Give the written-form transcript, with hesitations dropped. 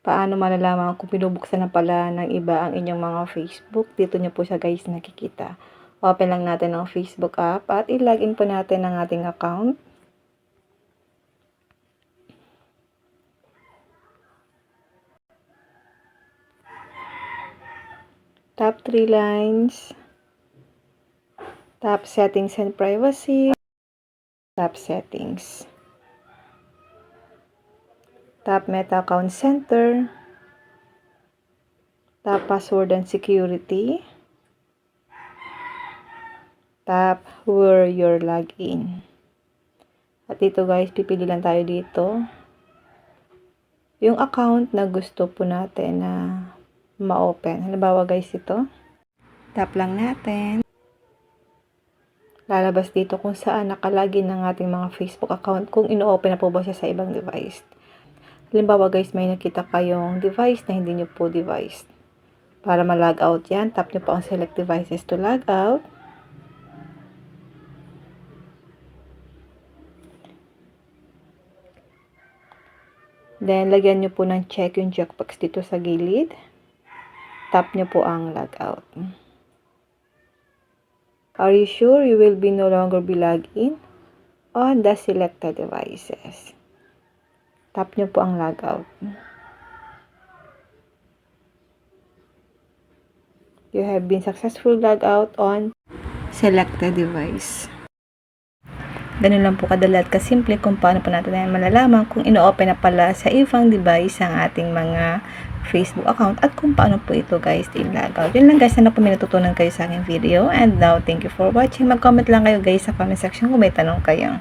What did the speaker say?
Paano malalaman kung binubuksan na pala ng iba ang inyong mga Facebook? Dito nyo po siya guys nakikita. Open lang natin ang Facebook app at i-login po natin ang ating account. Tap 3 lines. Tap settings and privacy. Tap settings. Tap Meta Account Center. Tap Password and Security. Tap Where Your Login. At dito guys, pipili lang tayo dito yung account na gusto po natin na ma-open. Halimbawa guys ito. Tap lang natin. Lalabas dito kung saan nakalagin ng ating mga Facebook account kung ino-open na po ba siya sa ibang device. Halimbawa guys, may nakita kayong device na hindi nyo po device. Para ma-log out yan, tap nyo po ang select devices to log out. Then, lagyan nyo po ng check yung checkbox dito sa gilid. Tap nyo po ang log out. Are you sure you will be no longer be logged in on the selected devices? Tap nyo po ang log out. You have been successfully logged out on selected device. Ganun lang po kadali at kasimple kung paano po natin malalaman kung ino-open na pala sa ibang device ang ating mga Facebook account at kung paano po ito guys i-log out. Yun lang guys, sana po may natutunan kayo sa aking video. And now, thank you for watching. Mag-comment lang kayo guys sa comment section kung may tanong kayo.